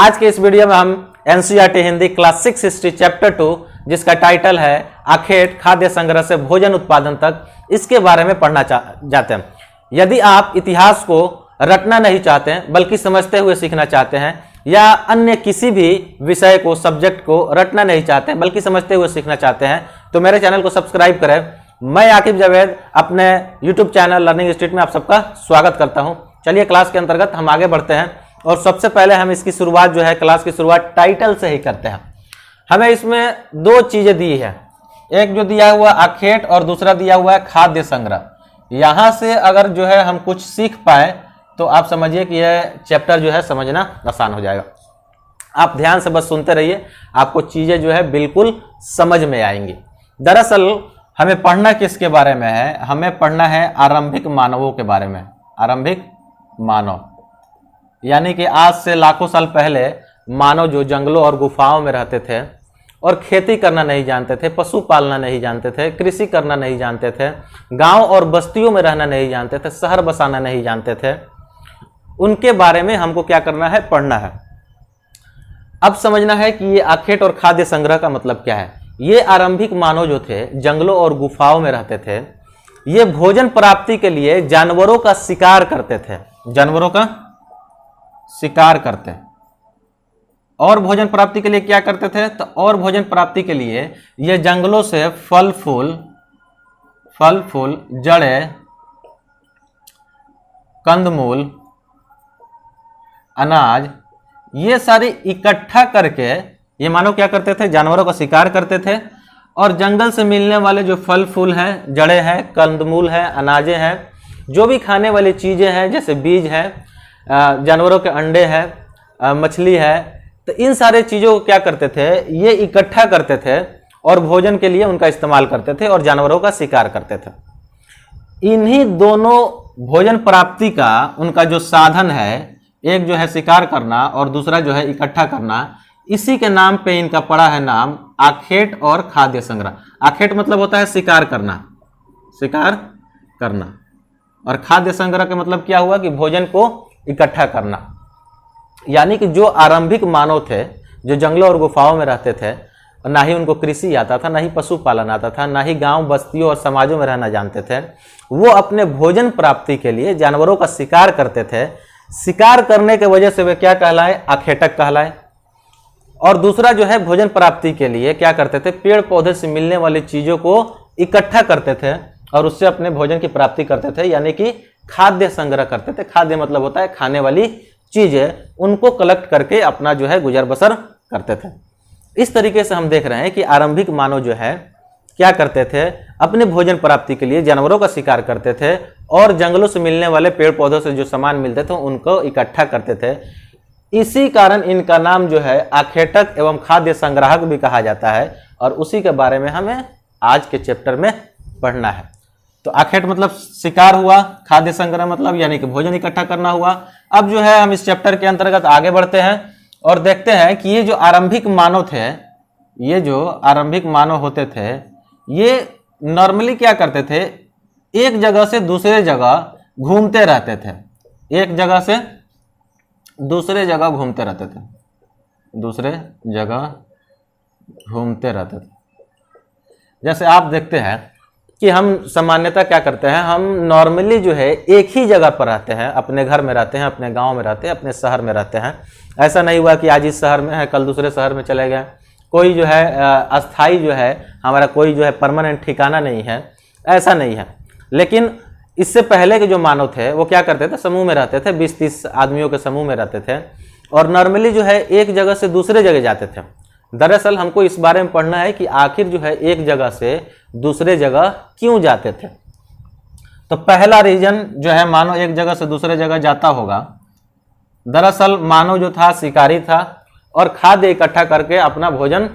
आज के इस वीडियो में हम NCERT Hindi class 6 history chapter 2 जिसका टाइटल है आखेट खाद्य संग्रह से भोजन उत्पादन तक, इसके बारे में पढ़ना जाते हैं। यदि आप इतिहास को रटना नहीं चाहते हैं बल्कि समझते हुए सीखना चाहते हैं, या अन्य किसी भी विषय को सब्जेक्ट को रटना नहीं चाहते हैं बल्कि समझते हुए सीखना चाहते हैं, तो मेरे चैनल को सब्सक्राइब करें। मैं आकिब जावेद अपने यूट्यूब चैनल लर्निंग स्ट्रीट में आप सबका स्वागत करता हूं। चलिए क्लास के अंतर्गत हम आगे बढ़ते हैं और सबसे पहले हम इसकी शुरुआत जो है क्लास की शुरुआत टाइटल से ही करते हैं। हमें इसमें दो चीजें दी है, एक जो दिया हुआ आखेट और दूसरा दिया हुआ है खाद्य संग्रह। यहां से अगर जो है हम कुछ सीख पाए तो आप समझिए कि यह चैप्टर जो है समझना आसान हो जाएगा। आप ध्यान से बस सुनते रहिए, आपको चीजें जो है बिल्कुल समझ में आएंगी। दरअसल हमें पढ़ना किसके बारे में है? हमें पढ़ना है आरंभिक मानवों के बारे में। आरंभिक मानव यानी कि आज से लाखों साल पहले मानव जो जंगलों और गुफाओं में रहते थे और खेती करना नहीं जानते थे, पशु पालना नहीं जानते थे, कृषि करना नहीं जानते थे, गांव और बस्तियों में रहना नहीं जानते थे, शहर बसाना नहीं जानते थे, उनके बारे में हमको क्या करना है? पढ़ना है। अब समझना है कि ये आखेट और खाद्य संग्रह का मतलब क्या है। ये आरंभिक मानव जो थे जंगलों और गुफाओं में रहते थे, ये भोजन प्राप्ति के लिए जानवरों का शिकार करते थे। जानवरों का शिकार करते और भोजन प्राप्ति के लिए क्या करते थे? तो और भोजन प्राप्ति के लिए ये जंगलों से फल फूल, जड़ें, कंदमूल, अनाज, ये सारी इकट्ठा करके ये मानो क्या करते थे? जानवरों का शिकार करते थे और जंगल से मिलने वाले जो फल फूल हैं, जड़ें हैं, कंदमूल हैं, अनाजें हैं, जो भी खाने वाली चीज़ें हैं जैसे बीज है, जानवरों के अंडे हैं, मछली है, तो इन सारे चीज़ों को क्या करते थे? ये इकट्ठा करते थे और भोजन के लिए उनका इस्तेमाल करते थे और जानवरों का शिकार करते थे। इन्हीं दोनों भोजन प्राप्ति का उनका जो साधन है, एक जो है शिकार करना और दूसरा जो है इकट्ठा करना, इसी के नाम पे इनका पड़ा है नाम आखेट और खाद्य संग्रह। आखेट मतलब होता है शिकार करना, और खाद्य संग्रह का मतलब क्या हुआ कि भोजन को इकट्ठा करना। यानी कि जो आरंभिक मानव थे जो जंगलों और गुफाओं में रहते थे, ना ही उनको कृषि आता था, ना ही पशुपालन आता था, ना ही गांव बस्तियों और समाजों में रहना जानते थे, वो अपने भोजन प्राप्ति के लिए जानवरों का शिकार करते थे। शिकार करने के वजह से वे क्या कहलाए? आखेटक कहलाए। और दूसरा जो है भोजन प्राप्ति के लिए क्या करते थे? पेड़ पौधे से मिलने वाली चीजों को इकट्ठा करते थे और उससे अपने भोजन की प्राप्ति करते थे, यानी कि खाद्य संग्रह करते थे। खाद्य मतलब होता है खाने वाली चीजें, उनको कलेक्ट करके अपना जो है गुजर बसर करते थे। इस तरीके से हम देख रहे हैं कि आरंभिक मानव जो है क्या करते थे? अपने भोजन प्राप्ति के लिए जानवरों का शिकार करते थे और जंगलों से मिलने वाले पेड़ पौधों से जो सामान मिलते थे उनको इकट्ठा करते थे। इसी कारण इनका नाम जो है आखेटक एवं खाद्य संग्राहक भी कहा जाता है और उसी के बारे में हमें आज के चैप्टर में पढ़ना है। तो आखेट मतलब शिकार हुआ, खाद्य संग्रह मतलब यानी कि भोजन इकट्ठा करना हुआ। अब जो है हम इस चैप्टर के अंतर्गत आगे बढ़ते हैं और देखते हैं कि ये जो आरंभिक मानव थे, ये जो आरंभिक मानव होते थे, ये नॉर्मली क्या करते थे? एक जगह से दूसरे जगह घूमते रहते थे। एक जगह से दूसरे जगह घूमते रहते थे, दूसरे जगह घूमते रहते थे। जैसे आप देखते हैं कि हम सामान्यतः क्या करते हैं? हम नॉर्मली जो है एक ही जगह पर रहते हैं, अपने घर में रहते हैं, अपने गांव में रहते हैं, अपने शहर में रहते हैं। ऐसा नहीं हुआ कि आज इस शहर में है कल दूसरे शहर में चले गए। कोई जो है अस्थाई जो है हमारा कोई जो है परमानेंट ठिकाना नहीं है, ऐसा नहीं है। लेकिन इससे पहले के जो मानव थे वो क्या करते थे? समूह में रहते थे, 20-30 आदमियों के समूह में रहते थे और नॉर्मली जो है एक जगह से दूसरे जगह जाते थे। दरअसल हमको इस बारे में पढ़ना है कि आखिर जो है एक जगह से दूसरे जगह क्यों जाते थे। तो पहला रीजन जो है मानव एक जगह से दूसरे जगह जाता होगा, दरअसल मानव जो था शिकारी था और खाद्य इकट्ठा करके अपना भोजन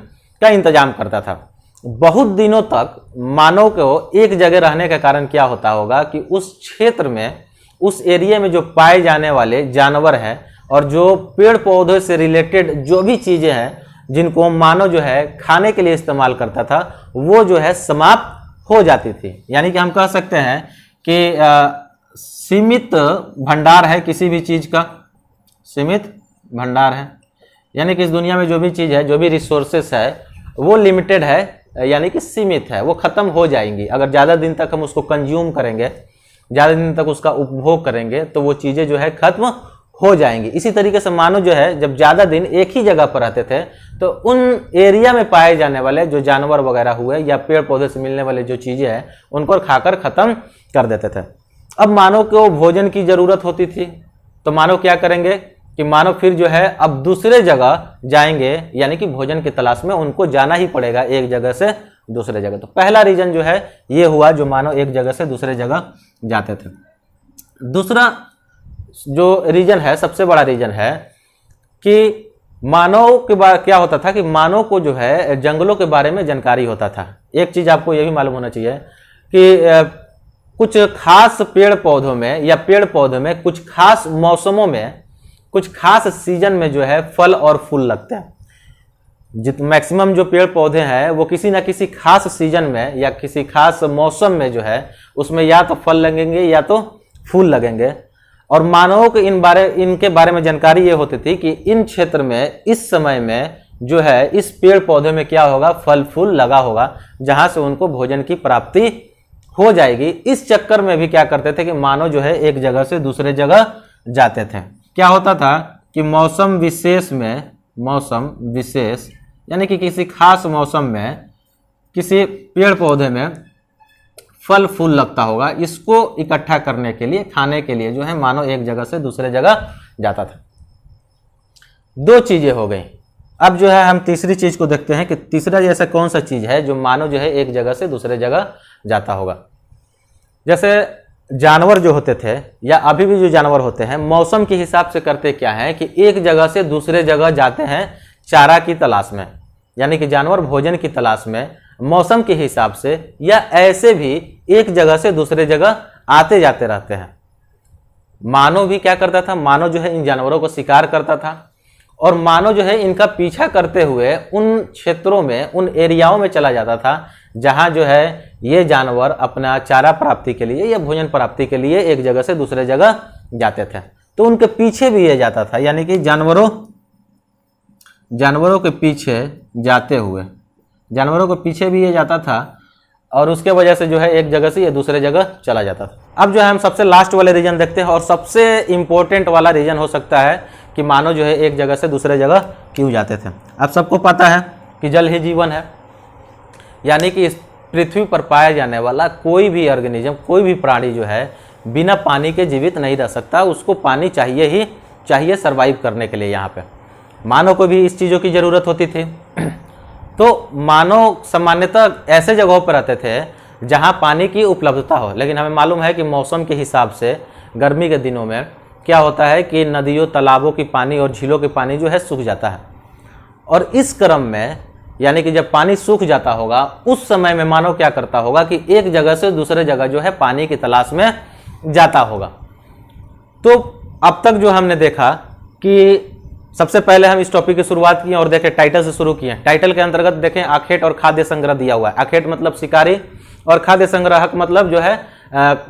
का इंतजाम करता था। बहुत दिनों तक मानव को एक जगह रहने के कारण क्या होता होगा कि उस क्षेत्र में, उस एरिया में जो पाए जाने वाले जानवर हैं और जो पेड़ पौधों से रिलेटेड जो भी चीजें हैं जिनको मानव जो है खाने के लिए इस्तेमाल करता था, वो जो है समाप्त हो जाती थी। यानी कि हम कह सकते हैं कि सीमित भंडार है किसी भी चीज का, सीमित भंडार है। यानी कि इस दुनिया में जो भी चीज़ है, जो भी रिसोर्सेस है, वो लिमिटेड है, यानी कि सीमित है, वो ख़त्म हो जाएंगी। अगर ज़्यादा दिन तक हम उसको कंज्यूम करेंगे, ज़्यादा दिन तक उसका उपभोग करेंगे, तो वो चीज़ें जो है खत्म हो जाएंगी। इसी तरीके से मानो जो है जब ज़्यादा दिन एक ही जगह पर रहते थे, तो उन एरिया में पाए जाने वाले जो जानवर वगैरह हुए या पेड़ पौधे से मिलने वाले जो चीज़ें हैं, उनको खाकर ख़त्म कर देते थे। अब मानव को भोजन की ज़रूरत होती थी, तो मानव क्या करेंगे कि मानव फिर जो है अब दूसरे जगह जाएंगे, यानी कि भोजन की तलाश में उनको जाना ही पड़ेगा एक जगह से दूसरे जगह। तो पहला रीजन जो है ये हुआ, जो मानव एक जगह से दूसरे जगह जाते थे। दूसरा जो रीजन है, सबसे बड़ा रीजन है कि मानव के बारे क्या होता था कि मानव को जो है जंगलों के बारे में जानकारी होता था। एक चीज़ आपको ये भी मालूम होना चाहिए कि कुछ खास पेड़ पौधों में या पेड़ पौधों में कुछ खास मौसमों में, कुछ खास सीजन में जो है फल और फूल लगते हैं। मैक्सिमम जो पेड़ पौधे हैं वो किसी ना किसी खास सीजन में या किसी खास मौसम में जो है उसमें या तो फल लगेंगे या तो फूल लगेंगे। और मानवों को इनके बारे में जानकारी ये होती थी कि इन क्षेत्र में इस समय में जो है इस पेड़ पौधे में क्या होगा, फल फूल लगा होगा, जहां से उनको भोजन की प्राप्ति हो जाएगी। इस चक्कर में भी क्या करते थे कि मानव जो है एक जगह से दूसरे जगह जाते थे। क्या होता था कि मौसम विशेष यानी कि किसी खास मौसम में किसी पेड़ पौधे में फल फूल लगता होगा, इसको इकट्ठा करने के लिए, खाने के लिए जो है मानव एक जगह से दूसरे जगह जाता था। दो चीजें हो गई। अब जो है हम तीसरी चीज को देखते हैं कि तीसरा जैसा कौन सा चीज है जो मानव जो है एक जगह से दूसरे जगह जाता होगा। जैसे जानवर जो होते थे या अभी भी जो जानवर होते हैं, मौसम के हिसाब से करते क्या है कि एक जगह से दूसरे जगह जाते हैं चारा की तलाश में, यानी कि जानवर भोजन की तलाश में मौसम के हिसाब से या ऐसे भी एक जगह से दूसरे जगह आते जाते रहते हैं। मानव भी क्या करता था, मानव जो है इन जानवरों को शिकार करता था और मानव जो है इनका पीछा करते हुए उन क्षेत्रों में, उन एरियाओं में चला जाता था जहां जो है ये जानवर अपना चारा प्राप्ति के लिए या भोजन प्राप्ति के लिए एक जगह से दूसरे जगह जाते थे। तो उनके पीछे भी ये जाता था, यानी कि जानवरों के पीछे जाते हुए, जानवरों के पीछे भी ये जाता था और उसके वजह से जो है एक जगह से ये दूसरे जगह चला जाता था। अब जो है हम सबसे लास्ट वाले रीजन देखते हैं और सबसे इंपॉर्टेंट वाला रीजन हो सकता है कि मानव जो है एक जगह से दूसरे जगह क्यों जाते थे। अब सबको पता है कि जल ही जीवन है, यानी कि इस पृथ्वी पर पाया जाने वाला कोई भी ऑर्गेनिज्म, कोई भी प्राणी जो है बिना पानी के जीवित नहीं रह सकता। उसको पानी चाहिए ही चाहिए सर्वाइव करने के लिए। यहाँ पे मानव को भी इस चीज़ों की ज़रूरत होती थी। तो मानव सामान्यतः ऐसे जगहों पर रहते थे जहाँ पानी की उपलब्धता हो, लेकिन हमें मालूम है कि मौसम के हिसाब से गर्मी के दिनों में क्या होता है कि नदियों, तालाबों की पानी और झीलों के पानी जो है सूख जाता है। और इस क्रम में, यानी कि जब पानी सूख जाता होगा उस समय में मानव क्या करता होगा कि एक जगह से दूसरे जगह जो है पानी की तलाश में जाता होगा। तो अब तक जो हमने देखा कि सबसे पहले हम इस टॉपिक की शुरुआत की और देखें टाइटल से शुरू किए। टाइटल के अंतर्गत देखें आखेट और खाद्य संग्रह दिया हुआ है। आखेट मतलब शिकारी और खाद्य संग्राहक मतलब जो है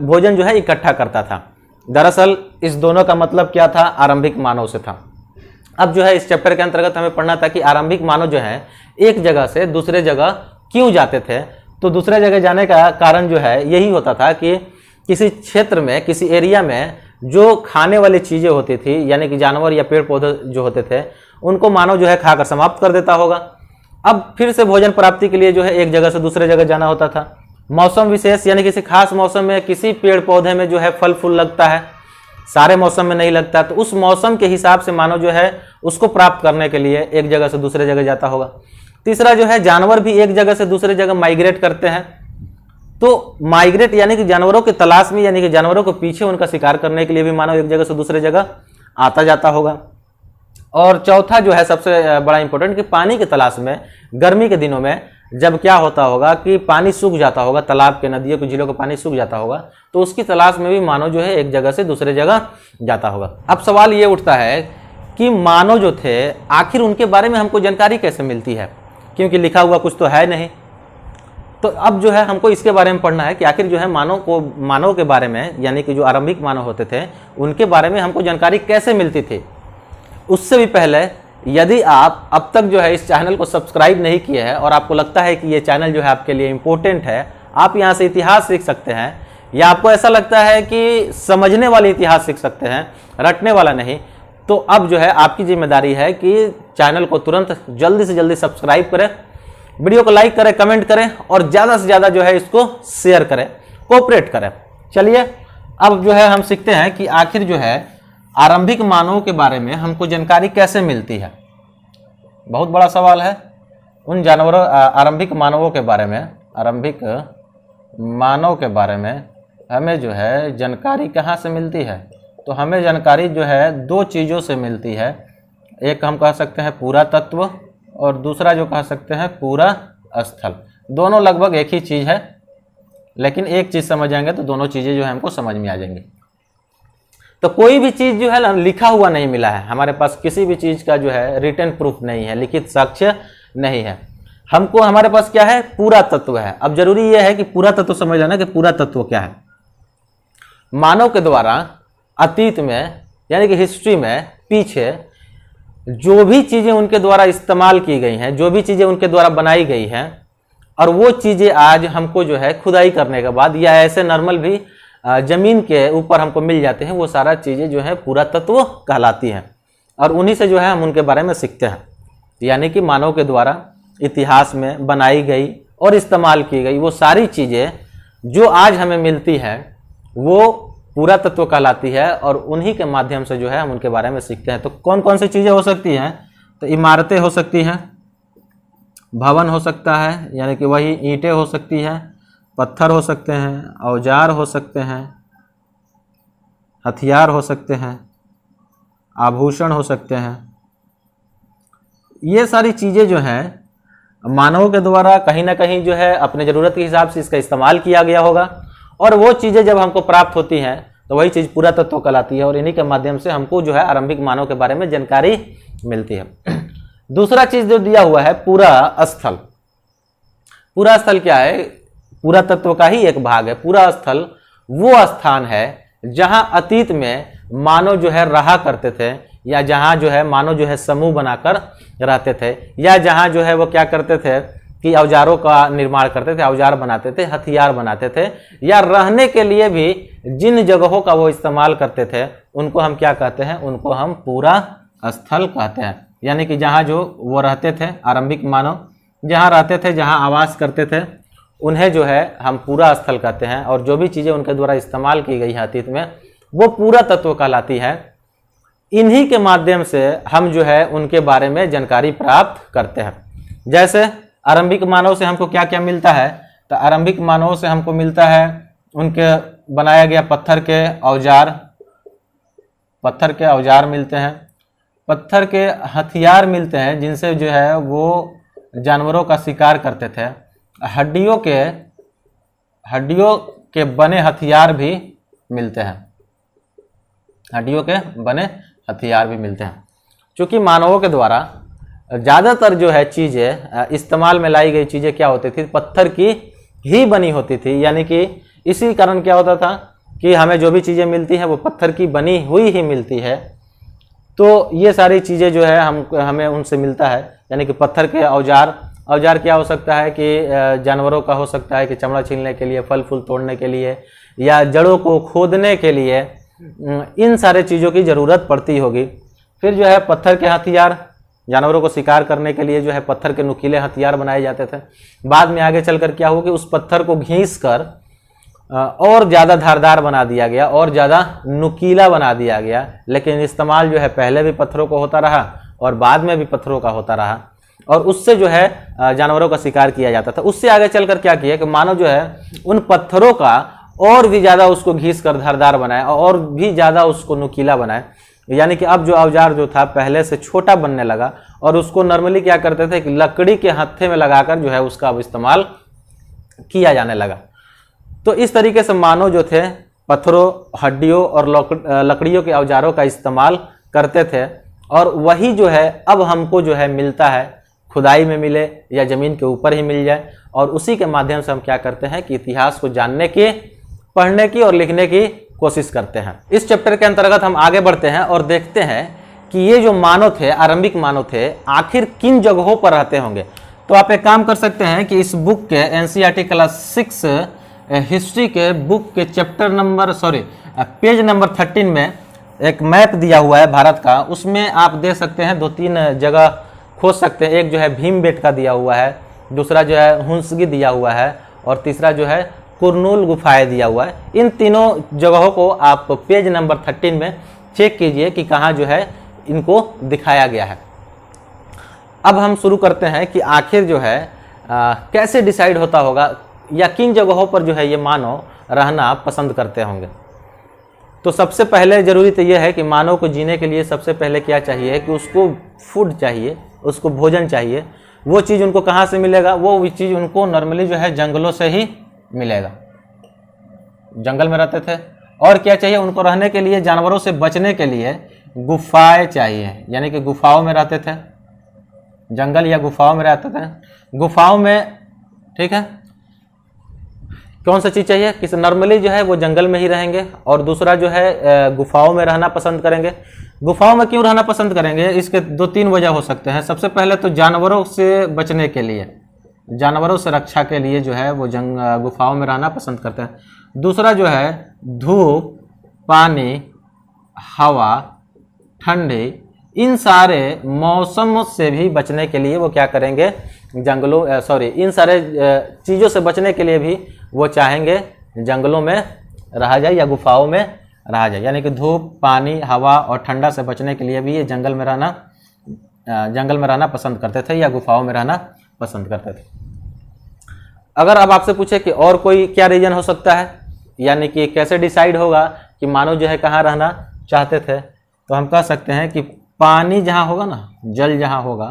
भोजन जो है इकट्ठा करता था। दरअसल इस दोनों का मतलब क्या था, आरंभिक मानव से था। अब जो है इस चैप्टर के अंतर्गत हमें पढ़ना था कि आरंभिक मानव जो है एक जगह से दूसरे जगह क्यों जाते थे। तो दूसरे जगह जाने का कारण जो है यही होता था कि किसी क्षेत्र में, किसी एरिया में जो खाने वाली चीज़ें होती थी, यानी कि जानवर या पेड़ पौधे जो होते थे, उनको मानव जो है खाकर समाप्त कर देता होगा। अब फिर से भोजन प्राप्ति के लिए जो है एक जगह से दूसरे जगह जाना होता था। मौसम विशेष, यानी किसी खास मौसम में किसी पेड़ पौधे में जो है फल फूल लगता है, सारे मौसम में नहीं लगता, तो उस मौसम के हिसाब से मानव जो है उसको प्राप्त करने के लिए एक जगह से दूसरे जगह जाता होगा। तीसरा जो है जानवर भी एक जगह से दूसरे जगह माइग्रेट करते हैं। तो माइग्रेट यानी कि जानवरों की तलाश में, यानी कि जानवरों को पीछे उनका शिकार करने के लिए भी मानव एक जगह से दूसरे जगह आता जाता होगा। और चौथा जो है सबसे बड़ा इंपॉर्टेंट कि पानी की तलाश में गर्मी के दिनों में जब क्या होता होगा कि पानी सूख जाता होगा, तालाब के, नदियों के, झीलों का पानी सूख जाता होगा, तो उसकी तलाश में भी मानव जो है एक जगह से दूसरे जगह जाता होगा। अब सवाल ये उठता है कि मानव जो थे आखिर उनके बारे में हमको जानकारी कैसे मिलती है, क्योंकि लिखा हुआ कुछ तो है नहीं। तो अब जो है हमको इसके बारे में पढ़ना है कि आखिर जो है मानव के बारे में, यानी कि जो आरंभिक मानव होते थे उनके बारे में हमको जानकारी कैसे मिलती थी। उससे भी पहले यदि आप अब तक जो है इस चैनल को सब्सक्राइब नहीं किए हैं और आपको लगता है कि ये चैनल जो है आपके लिए इम्पोर्टेंट है, आप यहाँ से इतिहास सीख सकते हैं, या आपको ऐसा लगता है कि समझने वाले इतिहास सीख सकते हैं, रटने वाला नहीं, तो अब जो है आपकी जिम्मेदारी है कि चैनल को तुरंत जल्दी से जल्दी सब्सक्राइब करें, वीडियो को लाइक करें, कमेंट करें और ज़्यादा से ज़्यादा जो है इसको शेयर करें, कोऑपरेट करें। चलिए अब जो है हम सीखते हैं कि आखिर जो है आरंभिक मानव के बारे में हमको जानकारी कैसे मिलती है। बहुत बड़ा सवाल है। उन जानवरों आरंभिक मानवों के बारे में, आरंभिक मानव के बारे में हमें जो है जानकारी कहाँ से मिलती है? तो हमें जानकारी जो है दो चीज़ों से मिलती है। एक हम कह सकते हैं पुरातत्व और दूसरा जो कह सकते हैं पूरा स्थल। दोनों लगभग एक ही चीज़ है, लेकिन एक चीज़ समझ जाएंगे तो दोनों चीज़ें जो है हमको समझ में आ जाएंगी। तो कोई भी चीज़ जो है ना लिखा हुआ नहीं मिला है, हमारे पास किसी भी चीज़ का जो है रिटन प्रूफ नहीं है, लिखित साक्ष्य नहीं है। हमको हमारे पास क्या है? पूरा तत्व है। अब जरूरी यह है कि पूरा तत्व समझ लेना कि पूरा तत्व क्या है। मानव के द्वारा अतीत में यानी कि हिस्ट्री में पीछे जो भी चीज़ें उनके द्वारा इस्तेमाल की गई हैं, जो भी चीज़ें उनके द्वारा बनाई गई हैं, और वो चीज़ें आज हमको जो है खुदाई करने के बाद या ऐसे नॉर्मल भी ज़मीन के ऊपर हमको मिल जाते हैं, वो सारा चीज़ें जो है पुरातत्व कहलाती हैं और उन्हीं से जो है हम उनके बारे में सीखते हैं। यानी कि मानव के द्वारा इतिहास में बनाई गई और इस्तेमाल की गई वो सारी चीज़ें जो आज हमें मिलती हैं वो पुरातत्व कहलाती है और उन्हीं के माध्यम से जो है हम उनके बारे में सीखते हैं। तो कौन कौन सी चीज़ें हो सकती हैं? तो इमारतें हो सकती हैं, भवन हो सकता है यानी कि वही ईंटें हो सकती हैं, पत्थर हो सकते हैं, औजार हो सकते हैं, हथियार हो सकते हैं, आभूषण हो सकते हैं। ये सारी चीज़ें जो हैं मानवों के द्वारा कहीं ना कहीं जो है अपने ज़रूरत के हिसाब से इसका इस्तेमाल किया गया होगा और वो चीज़ें जब हमको प्राप्त होती हैं तो वही चीज़ पुरातत्व कहलाती है और इन्हीं के माध्यम से हमको जो है आरंभिक मानव के बारे में जानकारी मिलती है। दूसरा चीज़ जो दिया हुआ है पूरा स्थल। पूरा स्थल क्या है? पुरातत्व का ही एक भाग है। पूरा स्थल वो स्थान है जहां अतीत में मानव जो है रहा करते थे या जहां जो है मानव जो है समूह बनाकर रहते थे या जहां जो है वो क्या करते थे कि औजारों का निर्माण करते थे, औजार बनाते थे, हथियार बनाते थे, या रहने के लिए भी जिन जगहों का वो इस्तेमाल करते थे उनको हम क्या कहते हैं? उनको हम पूरा स्थल कहते हैं। यानी कि जहाँ जो वो रहते थे, आरंभिक मानव जहाँ रहते थे, जहाँ आवास करते थे, उन्हें जो है हम पूरा स्थल कहते हैं और जो भी चीज़ें उनके द्वारा इस्तेमाल की गई है अतीत में वो पूरा तत्व कहलाती है। इन्हीं के माध्यम से हम जो है उनके बारे में जानकारी प्राप्त करते हैं। जैसे आरंभिक मानव से हमको क्या क्या मिलता है? तो आरंभिक मानव से हमको मिलता है उनके बनाया गया पत्थर के औजार मिलते हैं, पत्थर के हथियार मिलते हैं जिनसे जो है वो जानवरों का शिकार करते थे, हड्डियों के बने हथियार भी मिलते हैं, हड्डियों के बने हथियार भी मिलते हैं। क्योंकि मानवों के द्वारा ज़्यादातर जो है चीज़ें इस्तेमाल में लाई गई चीज़ें क्या होती थी? पत्थर की ही बनी होती थी। यानी कि इसी कारण क्या होता था कि हमें जो भी चीज़ें मिलती हैं वो पत्थर की बनी हुई ही मिलती है। तो ये सारी चीज़ें जो है हमें उनसे मिलता है। यानी कि पत्थर के औजार क्या हो सकता है कि जानवरों का हो सकता है कि चमड़ा छीलने के लिए, फल फूल तोड़ने के लिए या जड़ों को खोदने के लिए, इन सारे चीज़ों की ज़रूरत पड़ती होगी। फिर जो है पत्थर के हथियार, जानवरों को शिकार करने के लिए जो है पत्थर के नुकीले हथियार बनाए जाते थे। बाद में आगे चलकर क्या हुआ कि उस पत्थर को घींच कर और ज़्यादा धारदार बना दिया गया और ज़्यादा नुकीला बना दिया गया, लेकिन इस्तेमाल जो है पहले भी पत्थरों को होता रहा और बाद में भी पत्थरों का होता रहा और उससे जो है जानवरों का शिकार किया जाता था। उससे आगे चलकर क्या किया कि मानव जो है उन पत्थरों का और भी ज़्यादा उसको घींच कर धारदार बनाए और भी ज़्यादा उसको नुकीला बनाए। यानी कि अब जो औजार जो था पहले से छोटा बनने लगा और उसको नॉर्मली क्या करते थे कि लकड़ी के हत्थे में लगाकर जो है उसका अब इस्तेमाल किया जाने लगा। तो इस तरीके से मानव जो थे पत्थरों, हड्डियों और लकड़ियों के औजारों का इस्तेमाल करते थे और वही जो है अब हमको जो है मिलता है, खुदाई में मिले या ज़मीन के ऊपर ही मिल जाए, और उसी के माध्यम से हम क्या करते हैं कि इतिहास को जानने की, पढ़ने की और लिखने की कोशिश करते हैं। इस चैप्टर के अंतर्गत हम आगे बढ़ते हैं और देखते हैं कि ये जो मानव थे, आरंभिक मानव थे, आखिर किन जगहों पर रहते होंगे। तो आप एक काम कर सकते हैं कि इस बुक के एनसीईआरटी क्लास 6 हिस्ट्री के बुक के पेज नंबर 13 में एक मैप दिया हुआ है भारत का, उसमें आप देख सकते हैं 2-3 जगह खोज सकते हैं। एक जो है भीमबेटका दिया हुआ है, दूसरा जो है हुंसगी दिया हुआ है, और तीसरा जो है कुरनूल गुफाएं दिया हुआ है। इन तीनों जगहों को आप पेज नंबर 13 में चेक कीजिए कि कहाँ जो है इनको दिखाया गया है। अब हम शुरू करते हैं कि आखिर जो है कैसे डिसाइड होता होगा या किन जगहों पर जो है ये मानव रहना पसंद करते होंगे। तो सबसे पहले ज़रूरी तो ये है कि मानव को जीने के लिए सबसे पहले क्या चाहिए कि उसको फूड चाहिए, उसको भोजन चाहिए। वो चीज़ उनको कहाँ से मिलेगा? वो चीज़ उनको नॉर्मली जो है जंगलों से ही मिलेगा। जंगल में रहते थे। और क्या चाहिए उनको रहने के लिए? जानवरों से बचने के लिए गुफाएं चाहिए, यानी कि गुफाओं में रहते थे, जंगल या गुफाओं में रहते थे। गुफाओं में, ठीक है, कौन सा चीज़ चाहिए कि नॉर्मली जो है वो जंगल में ही रहेंगे, और दूसरा जो है गुफाओं में रहना पसंद करेंगे। गुफाओं में क्यों रहना पसंद करेंगे? इसके 2-3 वजह हो सकते हैं। सबसे पहले तो जानवरों से बचने के लिए, जानवरों से रक्षा के लिए जो है वो गुफाओं में रहना पसंद करते हैं। दूसरा जो है धूप, पानी, हवा, ठंडी, इन सारे मौसम से भी बचने के लिए वो क्या करेंगे? इन सारे चीज़ों से बचने के लिए भी वो चाहेंगे जंगलों में रहा जाए या गुफाओं में रहा जाए। यानी कि धूप, पानी, हवा और ठंडा से बचने के लिए भी ये जंगल में रहना पसंद करते थे या गुफाओं में रहना पसंद करते थे। अगर अब आपसे पूछे कि और कोई क्या रीजन हो सकता है, यानी कि कैसे डिसाइड होगा कि मानव जो है कहाँ रहना चाहते थे, तो हम कह सकते हैं कि पानी जहाँ होगा ना, जल जहाँ होगा,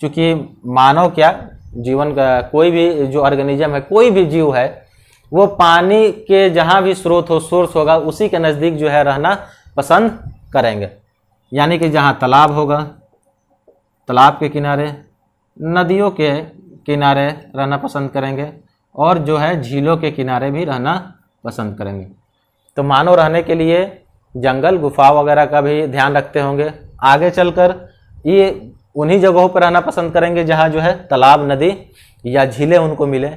क्योंकि मानव क्या, जीवन का कोई भी जो ऑर्गेनिज्म है, कोई भी जीव है, वो पानी के जहाँ भी स्रोत हो, सोर्स होगा, उसी के नज़दीक जो है रहना पसंद करेंगे। यानी कि जहाँ तालाब होगा, तालाब के किनारे, नदियों के किनारे रहना पसंद करेंगे, और जो है झीलों के किनारे भी रहना पसंद करेंगे। तो मानव रहने के लिए जंगल, गुफा वगैरह का भी ध्यान रखते होंगे। आगे चलकर ये उन्हीं जगहों पर रहना पसंद करेंगे जहाँ जो है तालाब, नदी या झीलें उनको मिले।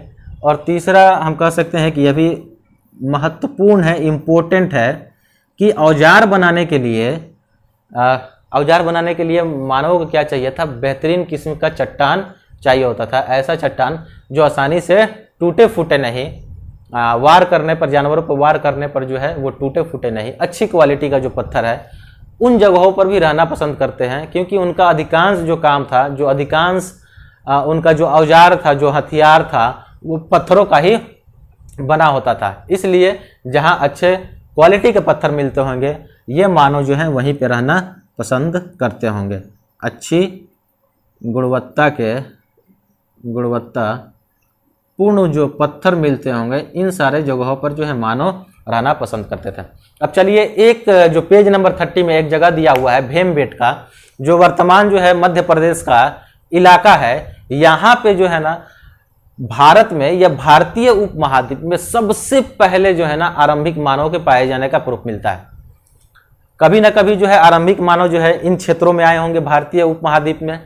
और तीसरा हम कह सकते हैं कि यह भी महत्वपूर्ण है, इम्पोर्टेंट है, कि औजार बनाने के लिए मानव को क्या चाहिए था? बेहतरीन किस्म का चट्टान चाहिए होता था। ऐसा चट्टान जो आसानी से टूटे फूटे नहीं, वार करने पर, जानवरों पर वार करने पर जो है वो टूटे फूटे नहीं, अच्छी क्वालिटी का जो पत्थर है, उन जगहों पर भी रहना पसंद करते हैं। क्योंकि उनका अधिकांश जो काम था, जो अधिकांश उनका जो औजार था, जो हथियार था, वो पत्थरों का ही बना होता था। इसलिए जहाँ अच्छे क्वालिटी के पत्थर मिलते होंगे, ये मानव जो है वहीं पे रहना पसंद करते होंगे। अच्छी गुणवत्ता पूर्ण जो पत्थर मिलते होंगे, इन सारे जगहों पर जो है मानव रहना पसंद करते थे। अब चलिए, एक जो पेज नंबर 30 में एक जगह दिया हुआ है भीमबेटका, जो वर्तमान जो है मध्य प्रदेश का इलाका है। यहाँ पे जो है ना भारत में या भारतीय उपमहाद्वीप में सबसे पहले जो है ना आरंभिक मानव के पाए जाने का प्रूफ मिलता है। कभी ना कभी जो है आरंभिक मानव जो है इन क्षेत्रों में आए होंगे भारतीय उपमहाद्वीप में,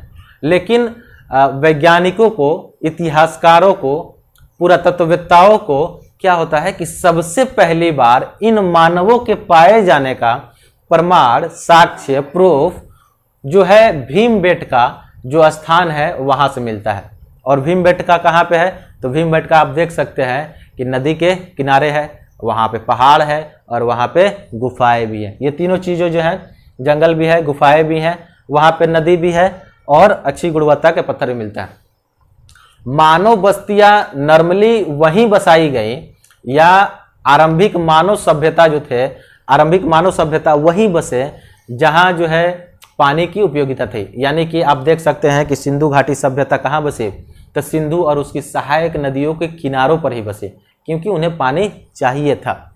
लेकिन वैज्ञानिकों को, इतिहासकारों को, पुरातत्ववेत्ताओं को क्या होता है कि सबसे पहली बार इन मानवों के पाए जाने का प्रमाण, साक्ष्य, प्रूफ जो है भीमबेटका जो स्थान है वहां से मिलता है। और भीमबेटका कहाँ पे है? तो भीमबेटका आप देख सकते हैं कि नदी के किनारे है, वहाँ पे पहाड़ है और वहाँ पे गुफाएं भी हैं। ये तीनों चीज़ें जो है, जंगल भी है, गुफाएं भी हैं, वहाँ पे नदी भी है और अच्छी गुणवत्ता के पत्थर भी मिलता है। मानव बस्तियाँ नॉर्मली वहीं बसाई गई, या आरंभिक मानव सभ्यता जो थे, आरंभिक मानव सभ्यता वहीं बसे जहाँ जो है पानी की उपयोगिता थी। यानी कि आप देख सकते हैं कि सिंधु घाटी सभ्यता कहाँ बसे? तो सिंधु और उसकी सहायक नदियों के किनारों पर ही बसे, क्योंकि उन्हें पानी चाहिए था।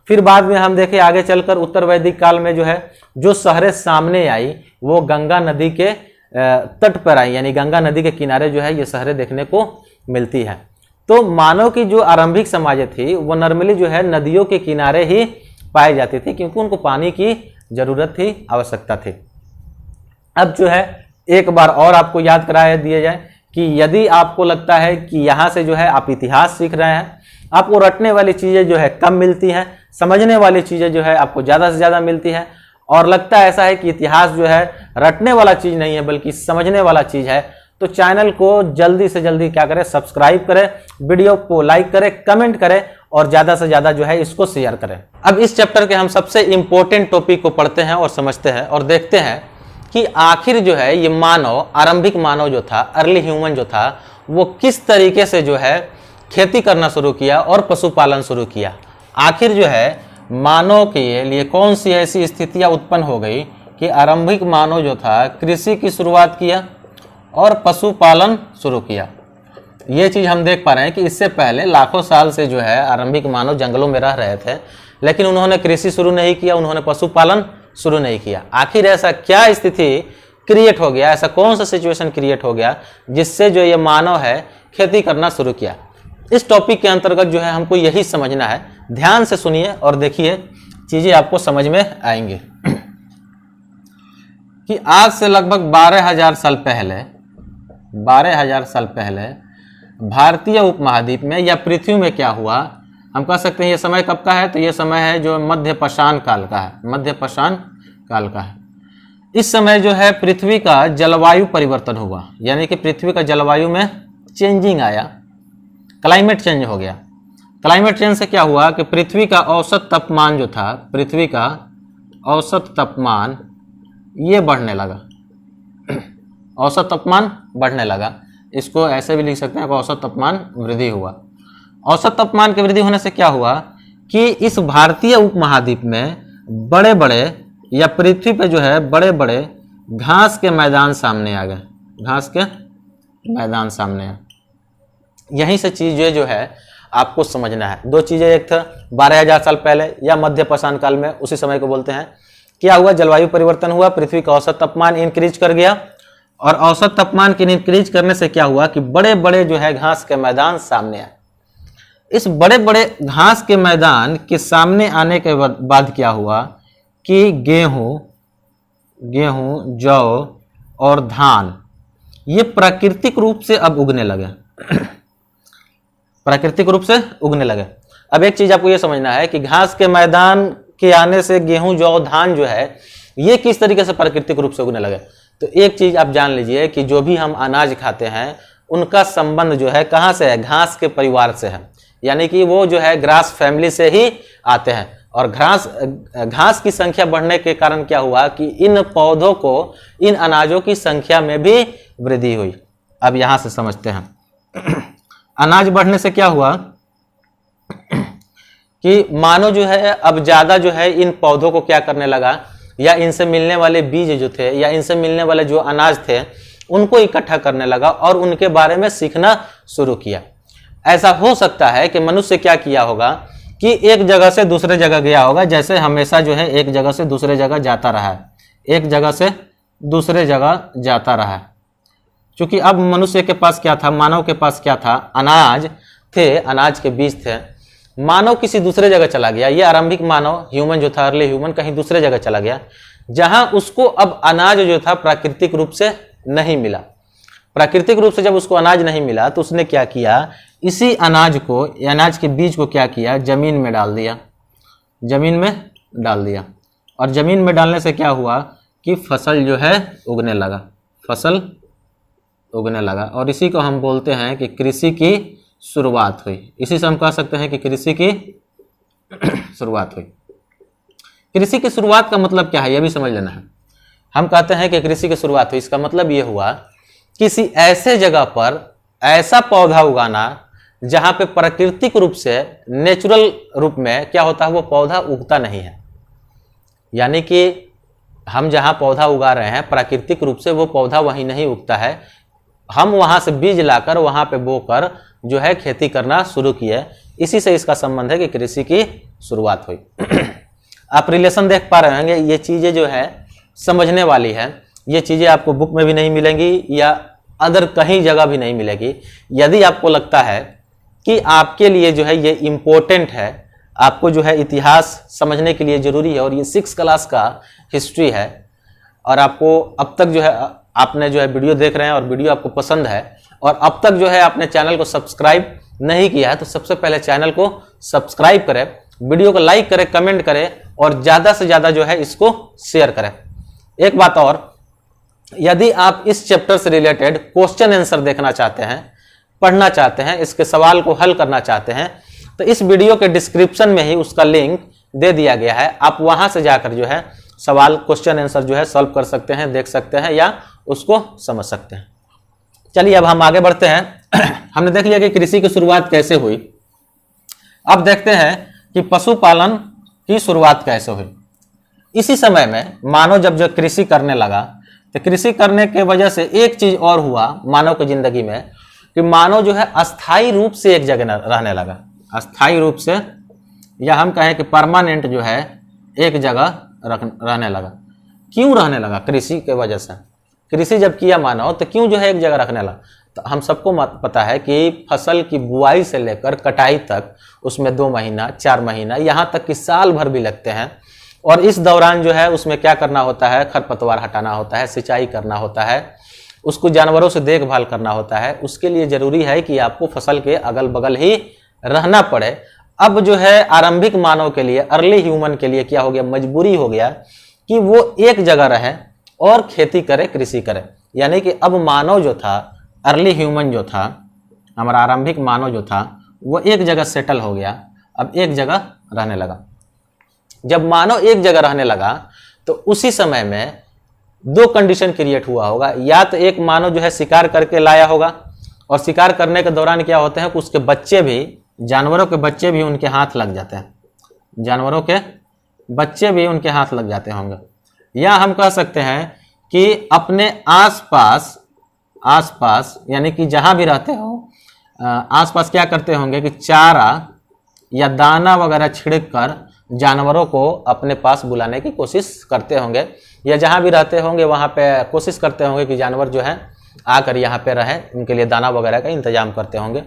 फिर बाद में हम देखें आगे चलकर उत्तर वैदिक काल में जो है जो शहरें सामने आई वो गंगा नदी के तट पर आई, यानी गंगा नदी के किनारे जो है ये शहरें देखने को मिलती हैं। तो मानव की जो आरंभिक समाजें थी वो नॉर्मली जो है नदियों के किनारे ही पाई जाती थी, क्योंकि उनको पानी की जरूरत थी, आवश्यकता थी। अब जो है एक बार और आपको याद कराया दिया जाए कि यदि आपको लगता है कि यहाँ से जो है आप इतिहास सीख रहे हैं, आपको रटने वाली चीज़ें जो है कम मिलती हैं, समझने वाली चीज़ें जो है आपको ज़्यादा से ज़्यादा मिलती है, और लगता है ऐसा है कि इतिहास जो है रटने वाला चीज़ नहीं है बल्कि समझने वाला चीज़ है, तो चैनल को जल्दी से जल्दी क्या करें, सब्सक्राइब करें, वीडियो को लाइक करें, कमेंट करें और ज़्यादा से ज़्यादा जो है इसको शेयर करें। अब इस चैप्टर के हम सबसे इम्पोर्टेंट टॉपिक को पढ़ते हैं और समझते हैं और देखते हैं कि आखिर जो है ये मानव, आरंभिक मानव जो था, अर्ली ह्यूमन जो था, वो किस तरीके से जो है खेती करना शुरू किया और पशुपालन शुरू किया। आखिर जो है मानव के लिए कौन सी ऐसी स्थितियां उत्पन्न हो गई कि आरंभिक मानव जो था कृषि की शुरुआत किया और पशुपालन शुरू किया। ये चीज़ हम देख पा रहे हैं कि इससे पहले लाखों साल से जो है आरंभिक मानव जंगलों में रह रहे थे, लेकिन उन्होंने कृषि शुरू नहीं किया, उन्होंने पशुपालन शुरू नहीं किया। आखिर ऐसा क्या स्थिति क्रिएट हो गया, ऐसा कौन सा सिचुएशन क्रिएट हो गया जिससे जो ये मानव है खेती करना शुरू किया। इस टॉपिक के अंतर्गत जो है हमको यही समझना है। ध्यान से सुनिए और देखिए, चीज़ें आपको समझ में आएंगी कि आज से लगभग 12,000 साल पहले, 12,000 साल पहले भारतीय उपमहाद्वीप में या पृथ्वी में क्या हुआ, हम कह सकते हैं ये समय कब का है, तो ये समय है जो मध्यपाषाण काल का है, मध्यपाषाण काल का है। इस समय जो है पृथ्वी का जलवायु परिवर्तन हुआ, यानी कि पृथ्वी का जलवायु में चेंजिंग आया, क्लाइमेट चेंज हो गया। क्लाइमेट चेंज से क्या हुआ कि पृथ्वी का औसत तापमान जो था, पृथ्वी का औसत तापमान ये बढ़ने लगा, औसत तापमान बढ़ने लगा। इसको ऐसे भी लिख सकते हैं कि औसत तापमान वृद्धि हुआ। औसत तापमान की वृद्धि होने से क्या हुआ कि इस भारतीय उपमहाद्वीप में बड़े बड़े या पृथ्वी पे जो है बड़े बड़े घास के मैदान सामने आ गए, घास के मैदान सामने आए। यहीं से चीज़ें जो है आपको समझना है। दो चीज़ें, एक था 12,000 साल पहले या मध्यपाषाण काल में, उसी समय को बोलते हैं। क्या हुआ, जलवायु परिवर्तन हुआ, पृथ्वी का औसत तापमान इंक्रीज कर गया, और औसत तापमान के इंक्रीज करने से क्या हुआ कि बड़े बड़े जो है घास के मैदान सामने आए। इस बड़े बड़े घास के मैदान के सामने आने के बाद क्या हुआ कि गेहूं, जौ और धान ये प्राकृतिक रूप से अब उगने लगे, प्राकृतिक रूप से उगने लगे। अब एक चीज आपको ये समझना है कि घास के मैदान के आने से गेहूं, जौ, धान जो है ये किस तरीके से प्राकृतिक रूप से उगने लगे। तो एक चीज आप जान लीजिए कि जो भी हम अनाज खाते हैं उनका संबंध जो है कहाँ से है, घास के परिवार से है, यानी कि वो जो है ग्रास फैमिली से ही आते हैं। और घास की संख्या बढ़ने के कारण क्या हुआ कि इन पौधों को, इन अनाजों की संख्या में भी वृद्धि हुई। अब यहां से समझते हैं अनाज बढ़ने से क्या हुआ कि मानव जो है अब ज्यादा जो है इन पौधों को क्या करने लगा, या इनसे मिलने वाले बीज जो थे या इनसे मिलने वाले जो अनाज थे उनको इकट्ठा करने लगा और उनके बारे में सीखना शुरू किया। ऐसा हो सकता है कि मनुष्य क्या किया होगा कि एक जगह से दूसरे जगह गया होगा, जैसे हमेशा जो है एक जगह से दूसरे जगह जाता रहा है, एक जगह से दूसरे जगह जाता रहा है। क्योंकि अब मनुष्य के पास क्या था, मानव के पास क्या था, अनाज थे, अनाज के बीज थे। मानव किसी दूसरे जगह चला गया, ये आरंभिक मानव, ह्यूमन जो था, अर्ली ह्यूमन, कहीं दूसरे जगह चला गया जहां उसको अब अनाज जो था प्राकृतिक रूप से नहीं मिला। प्राकृतिक रूप से जब उसको अनाज नहीं मिला तो उसने क्या किया, इसी अनाज को, अनाज के बीज को क्या किया, जमीन में डाल दिया, जमीन में डाल दिया। और जमीन में डालने से क्या हुआ कि फसल जो है उगने लगा, फसल उगने लगा। और इसी को हम बोलते हैं कि कृषि की शुरुआत हुई। इसी से हम कह सकते हैं कि कृषि की शुरुआत हुई। कृषि की शुरुआत का मतलब क्या है, यह भी समझ लेना है। हम कहते हैं कि कृषि की शुरुआत हुई, इसका मतलब यह हुआ किसी ऐसे जगह पर ऐसा पौधा उगाना जहां पे प्राकृतिक रूप से, नेचुरल रूप में क्या होता है, वो पौधा उगता नहीं है। यानी कि हम जहां पौधा उगा रहे हैं प्राकृतिक रूप से वो पौधा वहीं नहीं उगता है, हम वहां से बीज लाकर वहां पे बोकर जो है खेती करना शुरू किए। इसी से इसका संबंध है कि कृषि की शुरुआत हुई। आप रिलेशन देख पा रहे होंगे, ये चीजें जो है समझने वाली है। ये चीजें आपको बुक में भी नहीं मिलेंगी या अदर कहीं जगह भी नहीं मिलेगी। यदि आपको लगता है कि आपके लिए जो है ये इम्पोर्टेंट है, आपको जो है इतिहास समझने के लिए जरूरी है और ये 6th क्लास का हिस्ट्री है, और आपको अब तक जो है आपने जो है वीडियो देख रहे हैं और वीडियो आपको पसंद है और अब तक जो है आपने चैनल को सब्सक्राइब नहीं किया है, तो सबसे पहले चैनल को सब्सक्राइब करें, वीडियो को लाइक करें, कमेंट करें और ज़्यादा से ज़्यादा जो है इसको शेयर करें। एक बात और, यदि आप इस चैप्टर से रिलेटेड क्वेश्चन आंसर देखना चाहते हैं, पढ़ना चाहते हैं, इसके सवाल को हल करना चाहते हैं, तो इस वीडियो के डिस्क्रिप्शन में ही उसका लिंक दे दिया गया है। आप वहां से जाकर जो है सवाल क्वेश्चन आंसर जो है सॉल्व कर सकते हैं, देख सकते हैं या उसको समझ सकते हैं। चलिए अब हम आगे बढ़ते हैं। हमने देख लिया कि कृषि की शुरुआत कैसे हुई। अब देखते हैं कि पशुपालन की शुरुआत कैसे हुई। इसी समय में मानव जब कृषि करने लगा, तो कृषि करने के वजह से एक चीज और हुआ मानव की जिंदगी में कि मानव जो है अस्थायी रूप से एक जगह रहने लगा। अस्थायी रूप से, या हम कहें कि परमानेंट जो है एक जगह रहने लगा। क्यों रहने लगा? कृषि के वजह से। कृषि जब किया मानव तो क्यों जो है एक जगह रखने लगा? तो हम सबको पता है कि फसल की बुआई से लेकर कटाई तक उसमें 2 महीना, 4 महीना, यहाँ तक कि साल भर भी लगते हैं। और इस दौरान जो है उसमें क्या करना होता है? खरपतवार हटाना होता है, सिंचाई करना होता है, उसको जानवरों से देखभाल करना होता है। उसके लिए जरूरी है कि आपको फसल के अगल बगल ही रहना पड़े। अब जो है आरंभिक मानव के लिए, अर्ली ह्यूमन के लिए क्या हो गया? मजबूरी हो गया कि वो एक जगह रहे और खेती करे, कृषि करे। यानी कि अब मानव जो था, अर्ली ह्यूमन जो था, हमारा आरंभिक मानव जो था, वो एक जगह सेटल हो गया, अब एक जगह रहने लगा। जब मानव एक जगह रहने लगा तो उसी समय में 2 कंडीशन क्रिएट हुआ होगा। या तो एक मानव जो है शिकार करके लाया होगा और शिकार करने के दौरान क्या होते हैं कि उसके बच्चे भी, जानवरों के बच्चे भी उनके हाथ लग जाते हैं, जानवरों के बच्चे भी उनके हाथ लग जाते होंगे। या हम कह सकते हैं कि अपने आसपास यानी कि जहां भी रहते हो आसपास क्या करते होंगे कि चारा या दाना वगैरह छिड़क कर जानवरों को अपने पास बुलाने की कोशिश करते होंगे, या जहां भी रहते होंगे वहां पे कोशिश करते होंगे कि जानवर जो है आकर यहाँ पे रहे, उनके लिए दाना वगैरह का इंतजाम करते होंगे।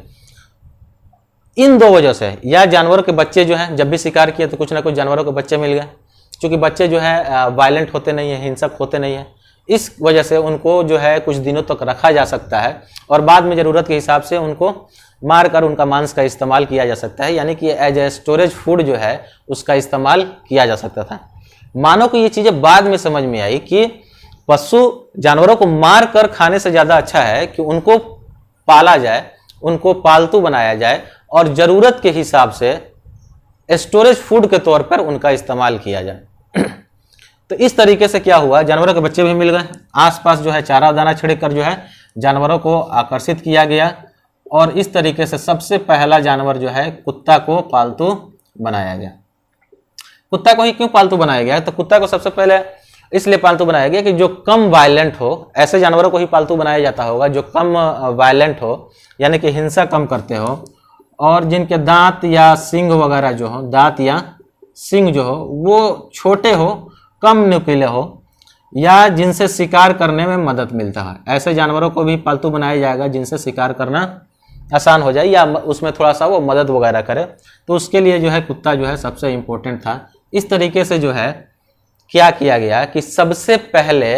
इन 2 वजह से, या जानवरों के बच्चे जो हैं, जब भी शिकार किए तो कुछ ना कुछ जानवरों के बच्चे मिल गए, क्योंकि बच्चे जो है वायलेंट होते नहीं है, हिंसक होते नहीं है, इस वजह से उनको जो है कुछ दिनों तक रखा जा सकता है और बाद में ज़रूरत के हिसाब से उनको मारकर उनका मांस का इस्तेमाल किया जा सकता है। यानी कि एज ए स्टोरेज फूड जो है उसका इस्तेमाल किया जा सकता था। मानव को ये चीज़ें बाद में समझ में आई कि पशु जानवरों को मार कर खाने से ज़्यादा अच्छा है कि उनको पाला जाए, उनको पालतू बनाया जाए और ज़रूरत के हिसाब से स्टोरेज फूड के तौर पर उनका इस्तेमाल किया जाए। तो इस तरीके से क्या हुआ, जानवरों के बच्चे भी मिल गए, आसपास जो है चारा दाना छिड़क कर जो है जानवरों को आकर्षित किया गया और इस तरीके से सबसे पहला जानवर जो है कुत्ता को पालतू बनाया गया। कुत्ता को ही क्यों पालतू बनाया गया? तो कुत्ता को सबसे पहले इसलिए पालतू बनाया गया कि जो कम वायलेंट हो, ऐसे जानवरों को ही पालतू बनाया जाता होगा जो कम वायलेंट हो, यानी कि हिंसा कम करते हो और जिनके दांत या सींग वगैरह जो हो, दांत या सींग जो हो वो छोटे हो, कम नुकीले हो, या जिनसे शिकार करने में मदद मिलता है। ऐसे जानवरों को भी पालतू बनाया जाएगा जिनसे शिकार करना आसान हो जाए या उसमें थोड़ा सा वो मदद वगैरह करे। तो उसके लिए जो है कुत्ता जो है सबसे इम्पोर्टेंट था। इस तरीके से जो है क्या किया गया कि सबसे पहले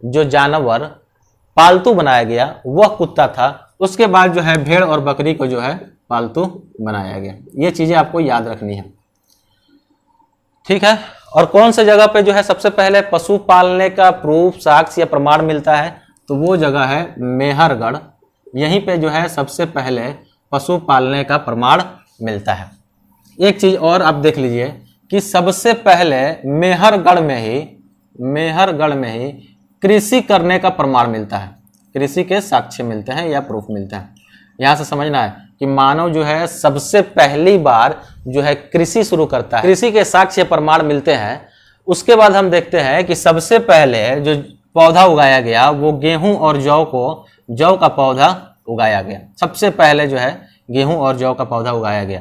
जो जानवर पालतू बनाया गया वह कुत्ता था। उसके बाद जो है भेड़ और बकरी को जो है पालतू बनाया गया। ये चीज़ें आपको याद रखनी है, ठीक है। और कौन से जगह पे जो है सबसे पहले पशु पालने का प्रूफ, साक्ष्य या प्रमाण मिलता है? तो वो जगह है मेहरगढ़। यहीं पे जो है सबसे पहले पशु पालने का प्रमाण मिलता है। एक चीज़ और आप देख लीजिए कि सबसे पहले मेहरगढ़ में ही कृषि करने का प्रमाण मिलता है, कृषि के साक्ष्य मिलते हैं या प्रूफ मिलते हैं। यहाँ से समझना है कि मानव जो है सबसे पहली बार जो है कृषि शुरू करता है, कृषि के साक्ष्य प्रमाण मिलते हैं। उसके बाद हम देखते हैं कि सबसे पहले जो पौधा उगाया गया वो गेहूं और जौ का पौधा उगाया गया। सबसे पहले जो है गेहूं और जौ का पौधा उगाया गया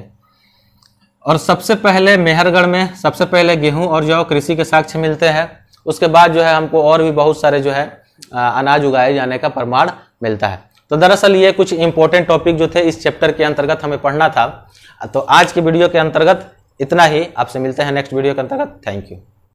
और सबसे पहले मेहरगढ़ में सबसे पहले गेहूं और जौ कृषि के साक्ष्य मिलते हैं। उसके बाद जो है हमको और भी बहुत सारे जो है अनाज उगाए जाने का प्रमाण मिलता है। तो दरअसल ये कुछ इंपॉर्टेंट टॉपिक जो थे इस चैप्टर के अंतर्गत हमें पढ़ना था। तो आज की वीडियो के अंतर्गत इतना ही। आपसे मिलते हैं नेक्स्ट वीडियो के अंतर्गत। Thank you.